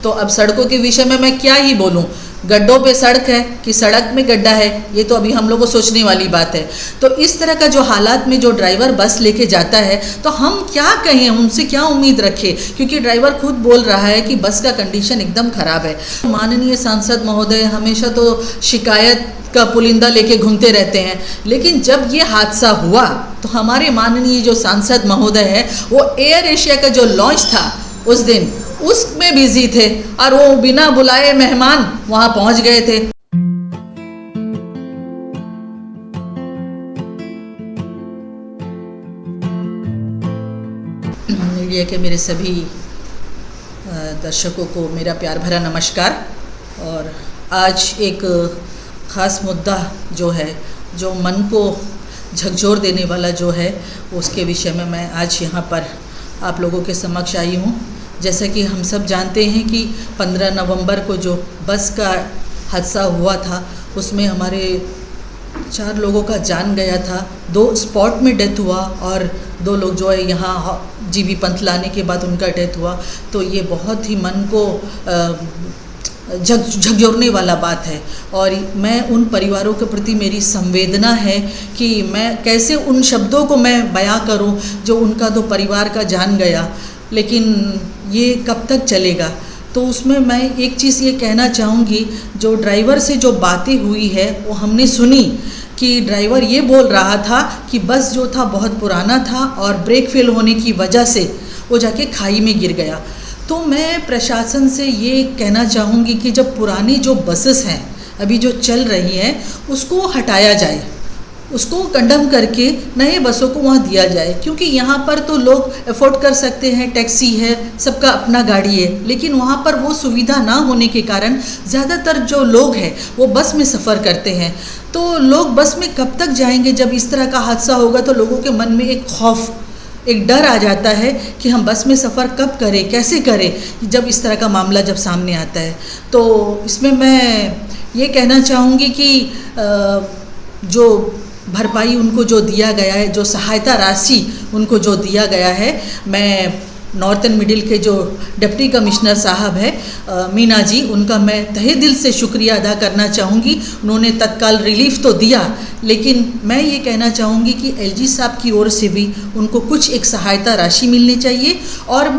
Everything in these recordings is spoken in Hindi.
तो अब सड़कों के विषय में मैं क्या ही बोलूं, गड्ढों पे सड़क है कि सड़क में गड्ढा है, ये तो अभी हम लोग को सोचने वाली बात है। तो इस तरह का जो हालात में जो ड्राइवर बस लेके जाता है तो हम क्या कहें, उनसे क्या उम्मीद रखें, क्योंकि ड्राइवर खुद बोल रहा है कि बस का कंडीशन एकदम ख़राब है। माननीय सांसद महोदय हमेशा तो शिकायत का पुलिंदा लेके घूमते रहते हैं, लेकिन जब ये हादसा हुआ तो हमारे माननीय जो सांसद महोदय है वो एयर एशिया का जो लॉन्च था उस दिन उसमें बिजी थे और वो बिना बुलाए मेहमान वहां पहुंच गए थे। मीडिया के मेरे सभी दर्शकों को मेरा प्यार भरा नमस्कार। और आज एक ख़ास मुद्दा जो है, जो मन को झकझोर देने वाला जो है, उसके विषय में मैं आज यहाँ पर आप लोगों के समक्ष आई हूँ। जैसा कि हम सब जानते हैं कि 15 नवंबर को जो बस का हादसा हुआ था उसमें हमारे 4 लोगों का जान गया था, 2 स्पॉट में डेथ हुआ और 2 लोग जो है यहाँ जीबी पंथ लाने के बाद उनका डेथ हुआ। तो ये बहुत ही मन को झकझोरने वाला बात है और मैं उन परिवारों के प्रति मेरी संवेदना है कि मैं कैसे उन शब्दों को मैं बयां करूं जो उनका तो परिवार का जान गया, लेकिन ये कब तक चलेगा। तो उसमें मैं एक चीज़ ये कहना चाहूँगी, जो ड्राइवर से जो बातें हुई है वो हमने सुनी कि ड्राइवर ये बोल रहा था कि बस जो था बहुत पुराना था और ब्रेक फेल होने की वजह से वो जाके खाई में गिर गया। तो मैं प्रशासन से ये कहना चाहूँगी कि जब पुरानी जो बसेस हैं अभी जो चल रही हैं उसको हटाया जाए, उसको कंडम करके नए बसों को वहाँ दिया जाए, क्योंकि यहाँ पर तो लोग अफोर्ड कर सकते हैं, टैक्सी है, सबका अपना गाड़ी है, लेकिन वहाँ पर वो सुविधा ना होने के कारण ज़्यादातर जो लोग हैं वो बस में सफ़र करते हैं। तो लोग बस में कब तक जाएंगे? जब इस तरह का हादसा होगा तो लोगों के मन में एक खौफ, एक डर आ जाता है कि हम बस में सफ़र कब करें, कैसे करें, जब इस तरह का मामला जब सामने आता है। तो इसमें मैं ये कहना चाहूँगी कि जो भरपाई उनको जो दिया गया है, जो सहायता राशि उनको जो दिया गया है, मैं नॉर्थन मिडिल के जो डिप्टी कमिश्नर साहब है मीना जी, उनका मैं तहे दिल से शुक्रिया अदा करना चाहूँगी। उन्होंने तत्काल रिलीफ तो दिया, लेकिन मैं ये कहना चाहूँगी कि एलजी साहब की ओर से भी उनको कुछ एक सहायता राशि मिलनी चाहिए। और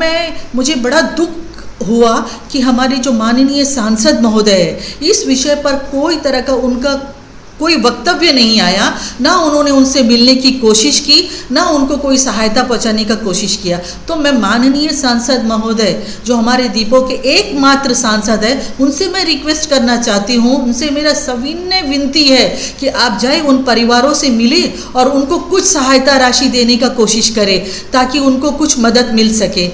मुझे बड़ा दुख हुआ कि हमारे जो माननीय सांसद महोदय है, इस विषय पर कोई तरह का उनका कोई वक्तव्य नहीं आया, ना उन्होंने उनसे मिलने की कोशिश की, ना उनको कोई सहायता पहुंचाने का कोशिश किया। तो मैं माननीय सांसद महोदय जो हमारे दीपों के एकमात्र सांसद है, उनसे मैं रिक्वेस्ट करना चाहती हूँ, उनसे मेरा सविनय विनती है कि आप जाए उन परिवारों से मिले और उनको कुछ सहायता राशि देने का कोशिश करें ताकि उनको कुछ मदद मिल सके।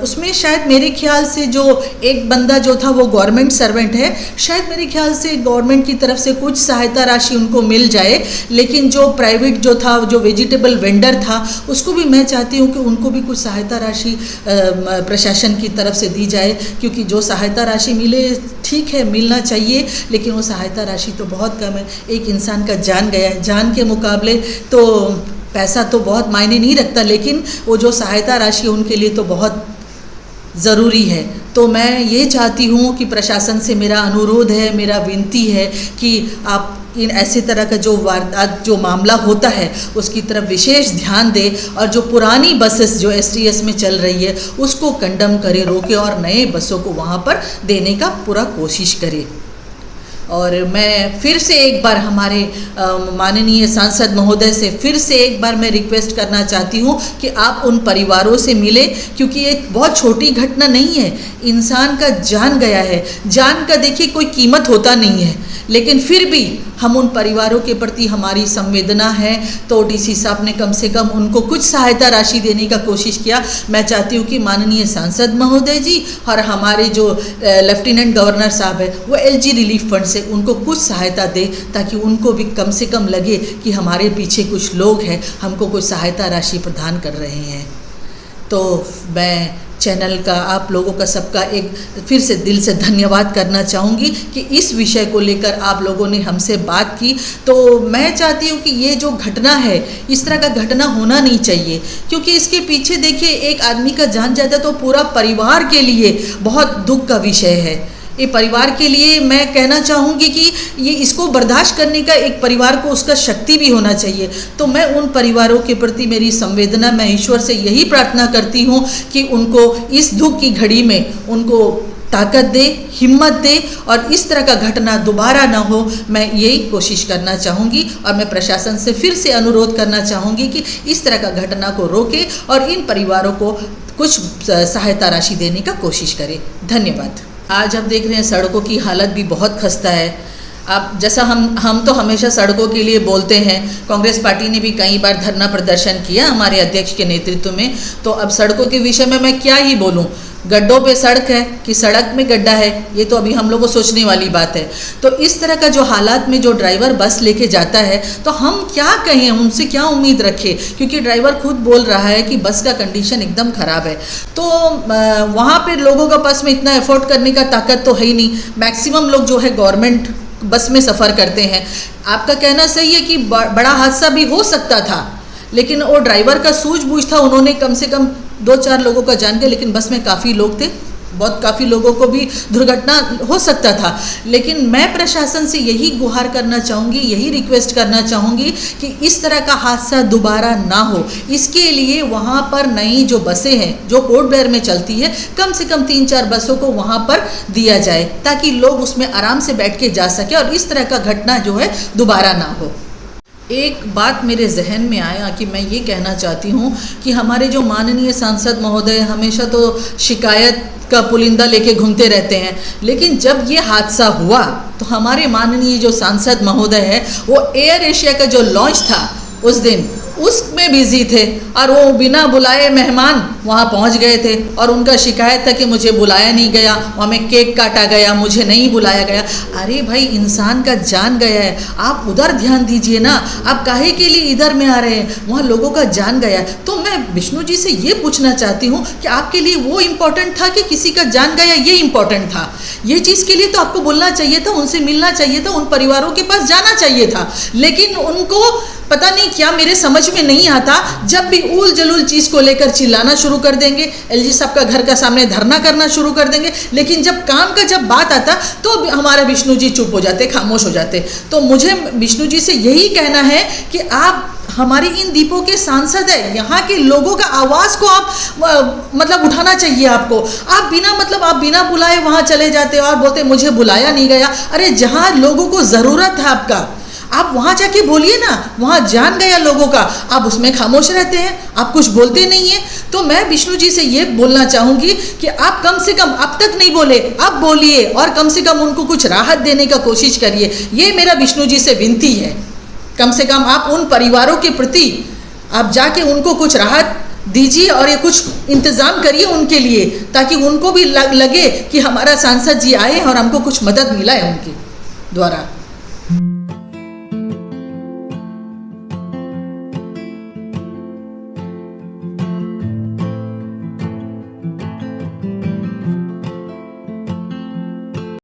उसमें शायद मेरे ख्याल से जो एक बंदा जो था वो गवर्नमेंट सर्वेंट है, शायद मेरे ख्याल से गवर्नमेंट की तरफ से कुछ सहायता राशि उनको मिल जाए, लेकिन जो प्राइवेट जो था, जो वेजिटेबल वेंडर था, उसको भी मैं चाहती हूँ कि उनको भी कुछ सहायता राशि प्रशासन की तरफ से दी जाए, क्योंकि जो सहायता राशि मिले ठीक है, मिलना चाहिए, लेकिन वो सहायता राशि तो बहुत कम है। एक इंसान का जान गया है, जान के मुकाबले तो पैसा तो बहुत मायने नहीं रखता, लेकिन वो जो सहायता राशि उनके लिए तो बहुत ज़रूरी है। तो मैं ये चाहती हूँ कि प्रशासन से मेरा अनुरोध है, मेरा विनती है कि आप इन ऐसे तरह का जो वारदात जो मामला होता है उसकी तरफ विशेष ध्यान दें और जो पुरानी बसेस जो एसटीएस में चल रही है उसको कंडम करे, रोके और नए बसों को वहाँ पर देने का पूरा कोशिश करे। और मैं फिर से एक बार हमारे माननीय सांसद महोदय से फिर से एक बार मैं रिक्वेस्ट करना चाहती हूँ कि आप उन परिवारों से मिले, क्योंकि ये बहुत छोटी घटना नहीं है, इंसान का जान गया है। जान का देखिए कोई कीमत होता नहीं है, लेकिन फिर भी हम उन परिवारों के प्रति हमारी संवेदना है। तो डीसी साहब ने कम से कम उनको कुछ सहायता राशि देने का कोशिश किया। मैं चाहती हूँ कि माननीय सांसद महोदय जी और हमारे जो लेफ्टिनेंट गवर्नर साहब है वो एलजी रिलीफ फंड से उनको कुछ सहायता दे, ताकि उनको भी कम से कम लगे कि हमारे पीछे कुछ लोग हैं, हमको कुछ सहायता राशि प्रदान कर रहे हैं। तो मैं चैनल का, आप लोगों का सबका एक फिर से दिल से धन्यवाद करना चाहूँगी कि इस विषय को लेकर आप लोगों ने हमसे बात की। तो मैं चाहती हूँ कि ये जो घटना है, इस तरह का घटना होना नहीं चाहिए, क्योंकि इसके पीछे देखिए एक आदमी का जान जाता तो पूरा परिवार के लिए बहुत दुख का विषय है। ये परिवार के लिए मैं कहना चाहूँगी कि ये इसको बर्दाश्त करने का एक परिवार को उसका शक्ति भी होना चाहिए। तो मैं उन परिवारों के प्रति मेरी संवेदना, मैं ईश्वर से यही प्रार्थना करती हूँ कि उनको इस दुख की घड़ी में उनको ताकत दे, हिम्मत दे और इस तरह का घटना दोबारा ना हो, मैं यही कोशिश करना चाहूँगी। और मैं प्रशासन से फिर से अनुरोध करना चाहूँगी कि इस तरह का घटना को रोके और इन परिवारों को कुछ सहायता राशि देने का कोशिश करे। धन्यवाद। आज आप देख रहे हैं सड़कों की हालत भी बहुत खस्ता है। आप जैसा हम तो हमेशा सड़कों के लिए बोलते हैं, कांग्रेस पार्टी ने भी कई बार धरना प्रदर्शन किया हमारे अध्यक्ष के नेतृत्व में। तो अब सड़कों के विषय में मैं क्या ही बोलूं, गड्ढों पे सड़क है कि सड़क में गड्ढा है, ये तो अभी हम लोग को सोचने वाली बात है। तो इस तरह का जो हालात में जो ड्राइवर बस लेके जाता है, तो हम क्या कहें, उनसे क्या उम्मीद रखें, क्योंकि ड्राइवर खुद बोल रहा है कि बस का कंडीशन एकदम ख़राब है। तो वहाँ पे लोगों का बस में इतना एफोर्ड करने का ताकत तो है ही नहीं। मैक्सिमम लोग जो है गवर्नमेंट बस में सफ़र करते हैं। आपका कहना सही है कि बड़ा हादसा भी हो सकता था, लेकिन वो ड्राइवर का सूझबूझ था, उन्होंने कम से कम 2-4 लोगों का जान गया, लेकिन बस में काफ़ी लोग थे, काफ़ी लोगों को भी दुर्घटना हो सकता था। लेकिन मैं प्रशासन से यही गुहार करना चाहूँगी, यही रिक्वेस्ट करना चाहूँगी कि इस तरह का हादसा दोबारा ना हो। इसके लिए वहाँ पर नई जो बसें हैं जो पोर्ट ब्लेयर में चलती है, कम से कम 3-4 बसों को वहाँ पर दिया जाए ताकि लोग उसमें आराम से बैठ के जा सके और इस तरह का घटना जो है दोबारा ना हो। एक बात मेरे जहन में आया कि मैं ये कहना चाहती हूँ कि हमारे जो माननीय सांसद महोदय हमेशा तो शिकायत का पुलिंदा लेके घूमते रहते हैं, लेकिन जब ये हादसा हुआ तो हमारे माननीय जो सांसद महोदय है वो एयर एशिया का जो लॉन्च था उस दिन उसमें बिजी थे और वो बिना बुलाए मेहमान वहाँ पहुँच गए थे और उनका शिकायत था कि मुझे बुलाया नहीं गया, वहाँ में केक काटा गया, मुझे नहीं बुलाया गया। अरे भाई, इंसान का जान गया है, आप उधर ध्यान दीजिए ना, आप काहे के लिए इधर में आ रहे हैं, वहाँ लोगों का जान गया है। तो मैं विष्णु जी से ये पूछना चाहती हूँ कि आपके लिए वो इम्पोर्टेंट था कि किसी का जान गया ये इम्पोर्टेंट था? ये चीज़ के लिए तो आपको बोलना चाहिए था, उनसे मिलना चाहिए था, उन परिवारों के पास जाना चाहिए था। लेकिन उनको पता नहीं क्या मेरे समझ में नहीं आता, जब भी उल जलूल चीज़ को लेकर चिल्लाना शुरू कर देंगे, एलजी साहब का घर का सामने धरना करना शुरू कर देंगे, लेकिन जब काम का जब बात आता तो हमारे विष्णु जी चुप हो जाते, खामोश हो जाते। तो मुझे विष्णु जी से यही कहना है कि आप हमारी इन द्वीपों के सांसद है, यहाँ के लोगों का आवाज़ को आप मतलब उठाना चाहिए आपको। आप बिना बुलाए वहाँ चले जाते और बोलते मुझे बुलाया नहीं गया। अरे जहाँ लोगों को ज़रूरत है आपका, आप वहाँ जाके बोलिए ना, वहाँ जान गया लोगों का, आप उसमें खामोश रहते हैं, आप कुछ बोलते नहीं हैं। तो मैं विष्णु जी से ये बोलना चाहूँगी कि आप कम से कम अब तक नहीं बोले, अब बोलिए और कम से कम उनको कुछ राहत देने का कोशिश करिए। ये मेरा विष्णु जी से विनती है। कम से कम आप उन परिवारों के प्रति आप जाके उनको कुछ राहत दीजिए और ये कुछ इंतज़ाम करिए उनके लिए, ताकि उनको भी लगे कि हमारा सांसद जी आए और हमको कुछ मदद मिला है उनके द्वारा।